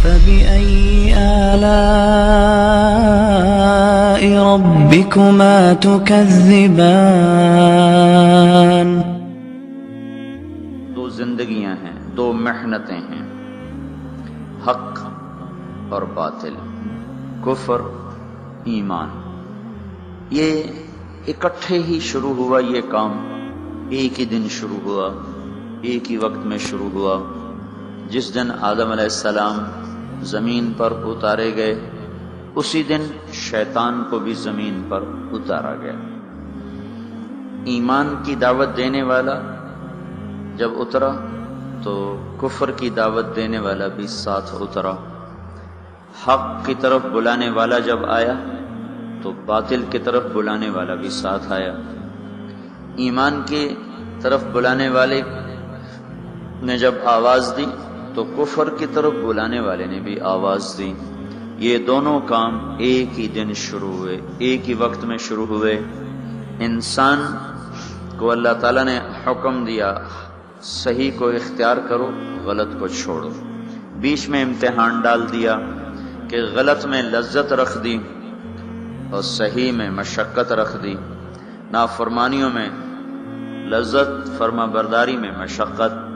فبأي آلاء ربكما تكذبان؟ دو زندگیاں ہیں، دو محنتیں ہیں، حق اور باطل، کفر ایمان۔ یہ اکٹھے ہی شروع ہوا، یہ کام ایک ہی دن شروع ہوا، ایک ہی وقت میں شروع ہوا۔ جس دن آدم علیہ السلام زمین پر اتارے گئے، اسی دن شیطان کو بھی زمین پر اتارا گیا۔ ایمان کی دعوت دینے والا جب اترا تو کفر کی دعوت دینے والا بھی ساتھ اترا۔ حق کی طرف بلانے والا جب آیا تو باطل کی طرف بلانے والا بھی ساتھ آیا۔ ایمان کی طرف بلانے والے نے جب آواز دی تو کفر کی طرف بلانے والے نے بھی آواز دی۔ یہ دونوں کام ایک ہی دن شروع ہوئے، ایک ہی وقت میں شروع ہوئے۔ انسان کو اللہ تعالیٰ نے حکم دیا صحیح کو اختیار کرو، غلط کو چھوڑو۔ بیچ میں امتحان ڈال دیا کہ غلط میں لذت رکھ دی اور صحیح میں مشقت رکھ دی۔ نافرمانیوں میں لذت، فرما برداری میں مشقت۔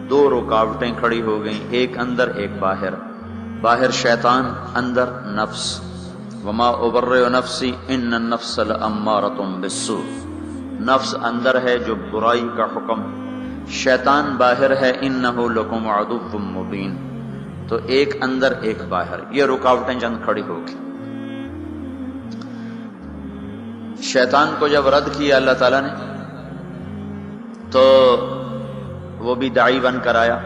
دو رکاوٹیں کھڑی ہو گئیں، ایک اندر ایک باہر۔ باہر شیطان، اندر نفس۔ وما ابرئ نفسی ان النفس لامارۃ بالسوء۔ نفس اندر ہے جو برائی کا حکم، شیطان باہر ہے انہ لکم عدو مبین۔ تو ایک اندر ایک باہر، یہ رکاوٹیں چند کھڑی ہو گئی۔ شیطان کو جب رد کیا اللہ تعالیٰ نے تو وہ بھی داعی بن کر آیا،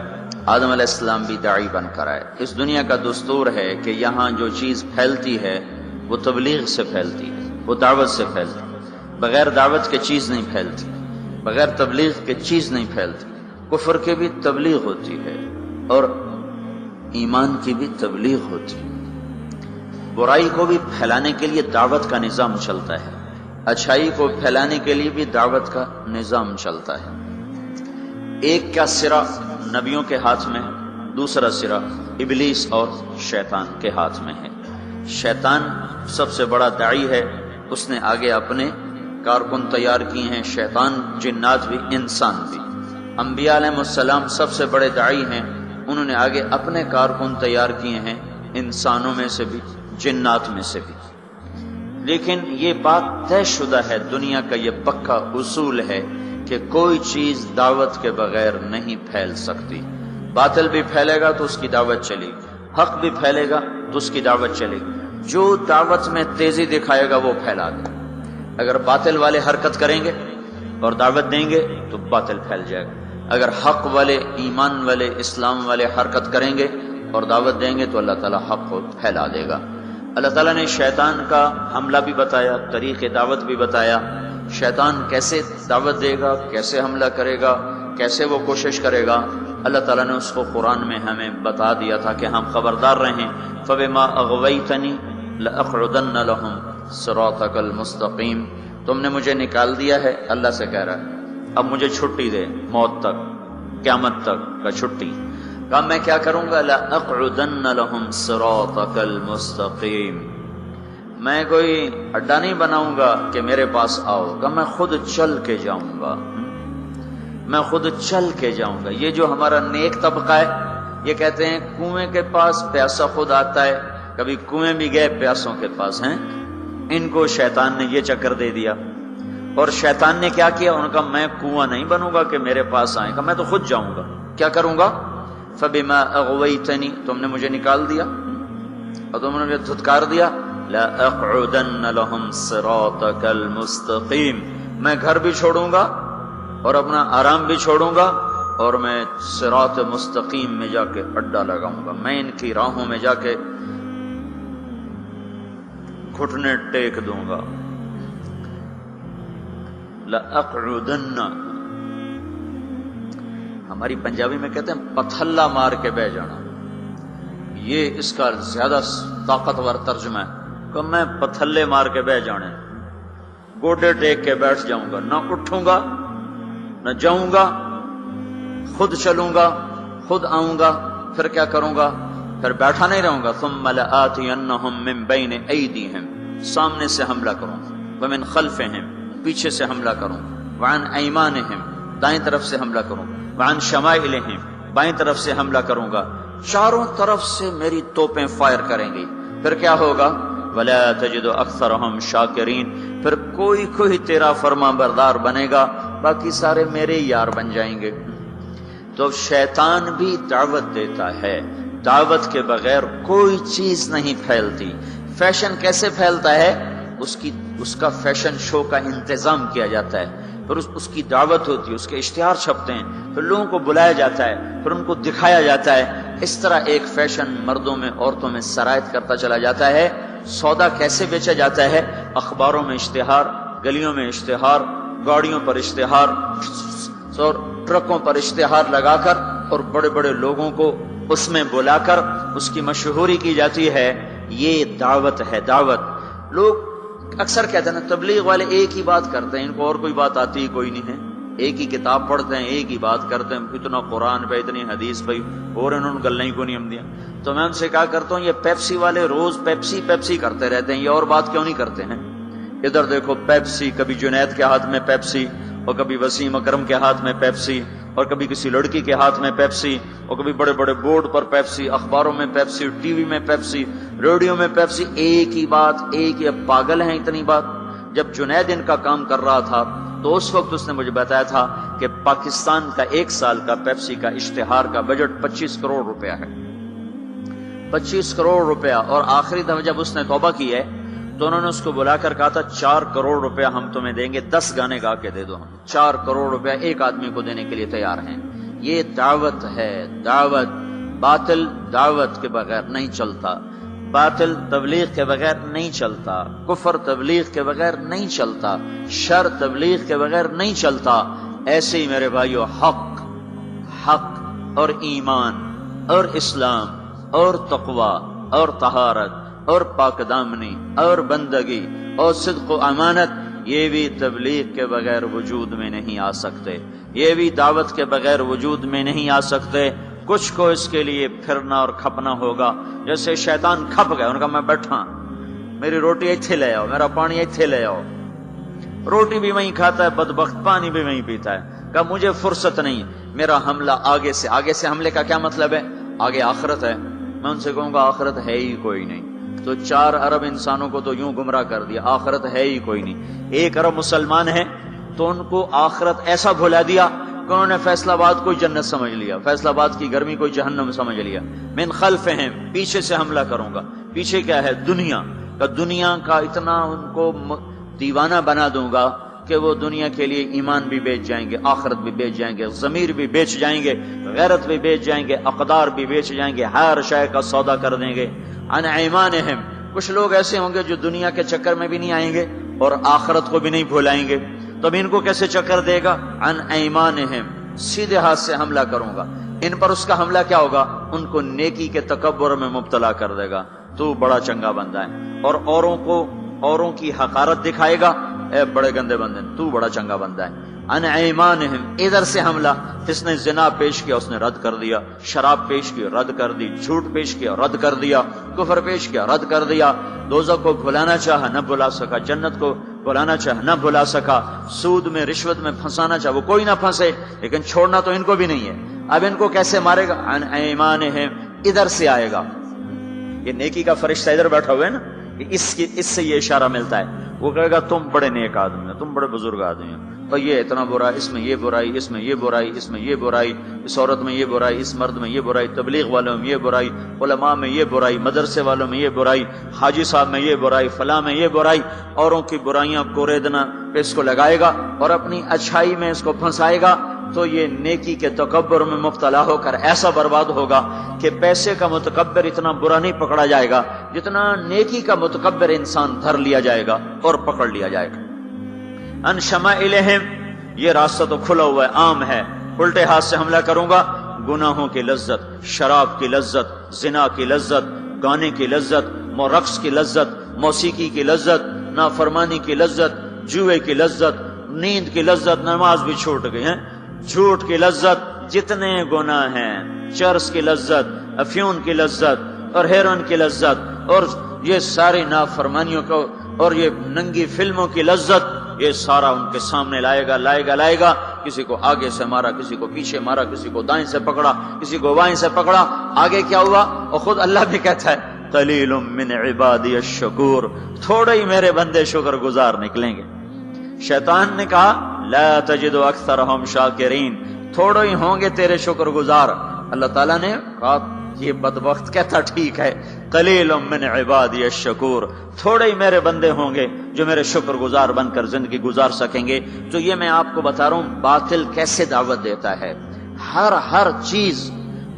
آدم علیہ السلام بھی داعی بن کر آئے۔ اس دنیا کا دستور ہے کہ یہاں جو چیز پھیلتی ہے وہ تبلیغ سے پھیلتی ہے، وہ دعوت سے پھیلتی ہے۔ بغیر دعوت کے چیز نہیں پھیلتی، بغیر تبلیغ کے چیز نہیں پھیلتی۔ کفر کی بھی تبلیغ ہوتی ہے اور ایمان کی بھی تبلیغ ہوتی ہے۔ برائی کو بھی پھیلانے کے لیے دعوت کا نظام چلتا ہے، اچھائی کو پھیلانے کے لیے بھی دعوت کا نظام چلتا ہے۔ ایک کا سرا نبیوں کے ہاتھ میں، دوسرا سرا ابلیس اور شیطان کے ہاتھ میں ہے۔ شیطان سب سے بڑا داعی ہے، اس نے آگے اپنے کارکن تیار کیے ہیں، شیطان، جنات بھی، انسان بھی۔ انبیاء علیہ السلام سب سے بڑے داعی ہیں، انہوں نے آگے اپنے کارکن تیار کیے ہیں، انسانوں میں سے بھی، جنات میں سے بھی۔ لیکن یہ بات طے شدہ ہے، دنیا کا یہ پکا اصول ہے کہ کوئی چیز دعوت کے بغیر نہیں پھیل سکتی۔ باطل بھی پھیلے گا تو اس کی دعوت چلے گی، حق بھی پھیلے گا تو اس کی دعوت چلے گی۔ جو دعوت میں تیزی دکھائے گا وہ پھیلا دے۔ اگر باطل والے حرکت کریں گے اور دعوت دیں گے تو باطل پھیل جائے گا۔ اگر حق والے، ایمان والے، اسلام والے حرکت کریں گے اور دعوت دیں گے تو اللہ تعالیٰ حق کو پھیلا دے گا۔ اللہ تعالیٰ نے شیطان کا حملہ بھی بتایا، طریق دعوت بھی بتایا۔ شیطان کیسے دعوت دے گا، کیسے حملہ کرے گا، کیسے وہ کوشش کرے گا، اللہ تعالیٰ نے اس کو قرآن میں ہمیں بتا دیا تھا کہ ہم خبردار رہیں۔ فَبِمَا أَغْوَيْتَنِي لَأَقْعُدَنَّ لَهُمْ صِرَاطَكَ الْمُسْتَقِيمَ۔ تم نے مجھے نکال دیا ہے، اللہ سے کہہ رہا ہے، اب مجھے چھٹی دے، موت تک، قیامت تک کا چھٹی۔ کہا میں کیا کروں گا؟ لَأَقْعُدَنَّ لَهُمْ صِرَاطَكَ الْمُسْتَقِيمَ۔ میں کوئی اڈا نہیں بناؤں گا کہ میرے پاس آؤ، کہ میں خود چل کے جاؤں گا، میں خود چل کے جاؤں گا۔ یہ جو ہمارا نیک طبقہ ہے، یہ کہتے ہیں کنویں کے پاس پیاسا خود آتا ہے، کبھی کنویں بھی گئے پیاسوں کے پاس ہیں۔ ان کو شیطان نے یہ چکر دے دیا، اور شیطان نے کیا کیا؟ ان کا میں کنواں نہیں بنوں گا کہ میرے پاس آئیں گا، میں تو خود جاؤں گا۔ کیا کروں گا؟ فَبِمَا أَغْوَيْتَنِي، تم نے مجھے نکال دیا اور تم نے مجھے دھتکار دیا، لَأَقْعُدَنَّ لَهُمْ صِرَاطَكَ الْمُسْتَقِيمَ۔ میں گھر بھی چھوڑوں گا اور اپنا آرام بھی چھوڑوں گا اور میں صراط مستقیم میں جا کے اڈا لگاؤں گا، میں ان کی راہوں میں جا کے گھٹنے ٹیک دوں گا۔ لَأَقْعُدَنَّ، ہماری پنجابی میں کہتے ہیں پتھلا مار کے بہ جانا، یہ اس کا زیادہ طاقتور ترجمہ ہے کہ میں پتھلے مار کے بہ جانے، گوڈے ٹیک کے بیٹھ جاؤں گا، نہ اٹھوں گا نہ جاؤں گا، خود چلوں گا، خود آؤں گا۔ پھر کیا کروں گا؟ پھر بیٹھا نہیں رہوں گا، ثم لآتینہم من بین ایدیہم، سامنے سے حملہ کروں، ومن خلفہم، پیچھے سے حملہ کروں، وعن ایمانہم، دائیں طرف سے حملہ کروں، وعن شمائلہم، بائیں طرف سے حملہ کروں گا، چاروں طرف سے میری توپیں فائر کریں گی۔ پھر کیا ہوگا؟ ولا تجد اکثرہم شاکرین، پھر کوئی تیرا فرما بردار بنے گا، باقی سارے میرے یار بن جائیں گے۔ تو شیطان بھی دعوت دیتا ہے، دعوت کے بغیر کوئی چیز نہیں پھیلتی۔ فیشن کیسے پھیلتا ہے؟ اس کا فیشن شو کا انتظام کیا جاتا ہے، پھر اس کی دعوت ہوتی ہے، اس کے اشتہار چھپتے ہیں، پھر لوگوں کو بلایا جاتا ہے، پھر ان کو دکھایا جاتا ہے۔ اس طرح ایک فیشن مردوں میں عورتوں میں سرایت کرتا چلا جاتا ہے۔ سودا کیسے بیچا جاتا ہے؟ اخباروں میں اشتہار، گلیوں میں اشتہار، گاڑیوں پر اشتہار، اور ٹرکوں پر اشتہار لگا کر، اور بڑے بڑے لوگوں کو اس میں بلا کر اس کی مشہوری کی جاتی ہے۔ یہ دعوت ہے، دعوت۔ لوگ اکثر کہتے ہیں نا تبلیغ والے ایک ہی بات کرتے ہیں، ان کو اور کوئی بات آتی ہی کوئی نہیں ہے، ایک ہی کتاب پڑھتے ہیں، ایک ہی بات کرتے ہیں، اتنا قرآن پہ، اتنی حدیث پہ، اور انہوں نے گلیں کو نہیں ہم دیا۔ تو میں ان سے کہا کرتا ہوں، یہ پیپسی والے روز پیپسی پیپسی کرتے رہتے ہیں، یہ اور بات کیوں نہیں کرتے ہیں؟ ادھر دیکھو پیپسی، کبھی جنید کے ہاتھ میں پیپسی، اور کبھی وسیم اکرم کے ہاتھ میں پیپسی، اور کبھی کسی لڑکی کے ہاتھ میں پیپسی، اور کبھی بڑے بڑے بورڈ پر پیپسی، اخباروں میں پیپسی، ٹی وی میں پیپسی، ریڈیو میں پیپسی، ایک ہی بات، ایک ہی۔ پاگل ہیں اتنی بات۔ جب جنید ان کا کام کر رہا تھا تو اس وقت اس نے مجھے بتایا تھا کہ پاکستان کا ایک سال کا پیپسی کا اشتہار کا بجٹ 25 کروڑ روپیہ ہے، 25 کروڑ روپیہ۔ اور آخری دفعہ جب اس نے توبہ کی ہے تو انہوں نے اس کو بلا کر کہا تھا 4 کروڑ روپیہ ہم تمہیں دیں گے، 10 گانے گا کے دے دو، ہم 4 کروڑ روپیہ ایک آدمی کو دینے کے لیے تیار ہیں۔ یہ دعوت ہے، دعوت۔ باطل دعوت کے بغیر نہیں چلتا، باطل تبلیغ کے بغیر نہیں چلتا، کفر تبلیغ کے بغیر نہیں چلتا، شر تبلیغ کے بغیر نہیں چلتا۔ ایسے ہی میرے بھائیو، حق اور ایمان اور اسلام اور تقوی اور طہارت اور پاک دامنی اور بندگی اور صدق و امانت، یہ بھی تبلیغ کے بغیر وجود میں نہیں آ سکتے، یہ بھی دعوت کے بغیر وجود میں نہیں آ سکتے۔ کچھ کو اس کے لیے پھرنا اور کھپنا ہوگا۔ جیسے شیطان کھپ گئے، ان کا میں بیٹھا، میری روٹی ایتھے لے آؤ، میرا پانی ایتھے لے آؤ۔ روٹی بھی وہیں کھاتا ہے بدبخت، پانی بھی وہیں پیتا ہے۔ کہا مجھے فرصت نہیں، میرا حملہ آگے سے۔ آگے سے حملے کا کیا مطلب ہے؟ آگے آخرت ہے۔ میں ان سے کہوں گا آخرت ہے ہی کوئی نہیں۔ تو 4 ارب انسانوں کو تو یوں گمراہ کر دیا، آخرت ہے ہی کوئی نہیں۔ 1 ارب مسلمان ہیں تو ان کو آخرت ایسا بھلا دیا کہ انہوں نے فیصل آباد کو جنت سمجھ لیا، فیصل آباد کی گرمی کو جہنم سمجھ لیا۔ من خلفہم، پیچھے سے حملہ کروں گا۔ پیچھے کیا ہے؟ دنیا کا اتنا ان کو دیوانہ بنا دوں گا کہ وہ دنیا کے لیے ایمان بھی بیچ جائیں گے، آخرت بھی بیچ جائیں گے، ضمیر بھی بیچ جائیں گے، غیرت بھی بیچ جائیں گے، اقدار بھی بیچ جائیں گے، ہر شے کا سودا کر دیں گے۔ عن ایمانہم، کچھ لوگ ایسے ہوں گے جو دنیا کے چکر میں بھی نہیں آئیں گے اور آخرت کو بھی نہیں بھولائیں گے، تو اب ان کو کیسے چکر دے گا؟ عن ایمانہم، سیدھے ہاتھ سے حملہ کروں گا ان پر۔ اس کا حملہ کیا ہوگا؟ ان کو نیکی کے تکبر میں مبتلا کر دے گا، تو بڑا چنگا بندہ ہے، اور اوروں کی حقارت دکھائے گا، اے بڑے گندے بندے، تو بڑا چنگا بندہ ہے۔ عن ایمانہم، ادھر سے حملہ، جس نے زنا پیش کیا اس نے رد کر دیا، شراب پیش کی رد کر دی، جھوٹ پیش کیا رد کر دیا، کفر پیش کیا رد کر دیا، دوزخ کو بھلانا چاہا نہ بھلا سکا، جنت کو بھلانا چاہا نہ بھلا سکا، سود میں رشوت میں پھنسانا چاہا وہ کوئی نہ پھنسے، لیکن چھوڑنا تو ان کو بھی نہیں ہے۔ اب ان کو کیسے مارے گا؟ عن ایمانہم، ادھر سے آئے گا۔ یہ نیکی کا فرشتہ ادھر بیٹھا ہوا ہے نا، اس سے یہ اشارہ ملتا ہے۔ وہ کہے گا تم بڑے نیک آدمی ہو، تم بڑے بزرگ آدمی ہو، اور یہ اتنا برا، اس میں یہ برائی، اس میں یہ برائی، اس میں یہ برائی، اس عورت میں یہ برائی، اس مرد میں یہ برائی، تبلیغ والوں میں یہ برائی، علماء میں یہ برائی، مدرسے والوں میں یہ برائی، حاجی صاحب میں یہ برائی، فلاں میں یہ برائی۔ اوروں کی برائیاں کوریدنا پہ اس کو لگائے گا اور اپنی اچھائی میں اس کو پھنسائے گا، تو یہ نیکی کے تکبر میں مبتلا ہو کر ایسا برباد ہوگا کہ پیسے کا متکبر اتنا برا نہیں پکڑا جائے گا جتنا نیکی کا متکبر انسان دھر لیا جائے گا اور پکڑ لیا جائے گا۔ ان شمائلہم، یہ راستہ تو کھلا ہوا ہے، عام ہے۔ الٹے ہاتھ سے حملہ کروں گا، گناہوں کی لذت، شراب کی لذت، زنا کی لذت، گانے کی لذت، رقص کی لذت، موسیقی کی لذت، نافرمانی کی لذت، جوئے کی لذت، نیند کی لذت، نماز بھی چھوٹ گئی ہیں، جھوٹ کی لذت، جتنے گناہ ہیں، چرس کی لذت، افیون کی لذت، اور ہیروئن کی لذت اور یہ ساری نافرمانیوں کو اور یہ ننگی فلموں کی لذت، یہ سارا ان کے سامنے لائے گا. کسی کو آگے سے مارا، کسی کو پیچھے مارا، کسی کو دائیں سے پکڑا، کسی کو بائیں سے پکڑا. آگے کیا ہوا؟ اور خود اللہ بھی کہتا ہے قلیل من عبادی الشکور، تھوڑے ہی میرے بندے شکر گزار نکلیں گے. شیطان نے کہا لا تجد اکثرهم شاکرین، تھوڑے ہی ہوں گے تیرے شکر گزار. اللہ تعالیٰ نے کہا یہ بدبخت کہتا ٹھیک ہے، قلیل من عبادی الشکور، تھوڑے ہی میرے بندے ہوں گے جو میرے شکر گزار بن کر زندگی گزار سکیں گے. تو یہ میں آپ کو بتا رہا ہوں باطل کیسے دعوت دیتا ہے. ہر چیز،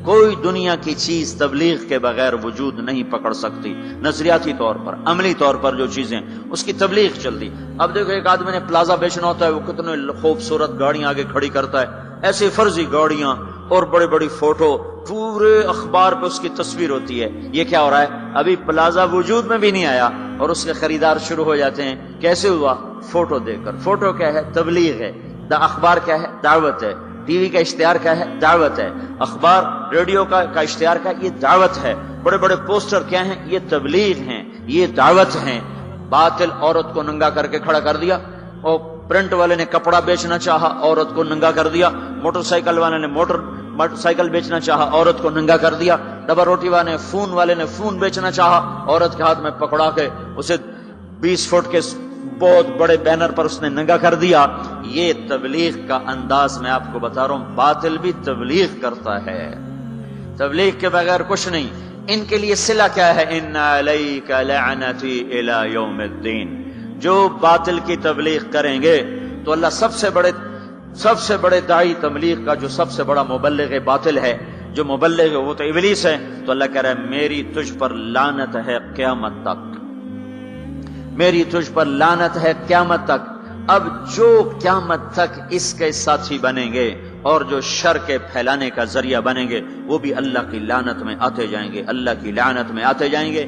کوئی دنیا کی چیز تبلیغ کے بغیر وجود نہیں پکڑ سکتی. نظریاتی طور پر، عملی طور پر جو چیزیں اس کی تبلیغ چلتی. اب دیکھو ایک آدمی نے پلازا بیچنا ہوتا ہے، وہ کتنے خوبصورت گاڑیاں آگے کھڑی کرتا ہے، ایسی فرضی گاڑیاں اور بڑی بڑی فوٹو، پورے اخبار پہ اس کی تصویر ہوتی ہے. یہ کیا ہو رہا ہے؟ ابھی پلازا وجود میں بھی نہیں آیا اور اس کے خریدار شروع ہو جاتے ہیں. کیسے ہوا؟ فوٹو دیکھ کر. فوٹو کیا ہے؟ تبلیغ ہے. اخبار کیا ہے؟ دعوت ہے. ٹی وی کا اشتہار کیا ہے؟ دعوت ہے. اخبار ریڈیو کا اشتہار کا یہ دعوت ہے. بڑے بڑے پوسٹر کیا ہیں؟ یہ تبلیغ ہیں، یہ دعوت ہیں. باطل عورت کو ننگا کر کے کھڑا کر دیا، اور پرنٹ والے نے کپڑا بیچنا چاہا، عورت کو ننگا کر دیا. موٹر سائیکل والے نے موٹر سائیکل بیچنا چاہا، عورت کو ننگا کر دیا. ڈبا روٹی والے نے فون بیچنا چاہا، عورت کے ہاتھ میں پکڑا کے اسے 20 فٹ کے بہت بڑے بینر پر اس نے ننگا کر دیا. یہ تبلیغ کا انداز میں آپ کو بتا رہا ہوں. باطل بھی تبلیغ کرتا ہے، تبلیغ کے بغیر کچھ نہیں. ان کے لیے صلہ کیا ہے؟ ان علیک لعنتی الی یوم الدین. جو باطل کی تبلیغ کریں گے تو اللہ سب سے بڑے داعی تبلیغ کا جو سب سے بڑا مبلغ باطل ہے، جو مبلغ ہے وہ تو ابلیس ہے. تو اللہ کہہ رہا ہے میری تجھ پر لعنت ہے قیامت تک، میری تجھ پر لعنت ہے قیامت تک. اب جو قیامت تک اس کے ساتھی بنیں گے اور جو شر کے پھیلانے کا ذریعہ بنیں گے، وہ بھی اللہ کی لعنت میں آتے جائیں گے، اللہ کی لعنت میں آتے جائیں گے.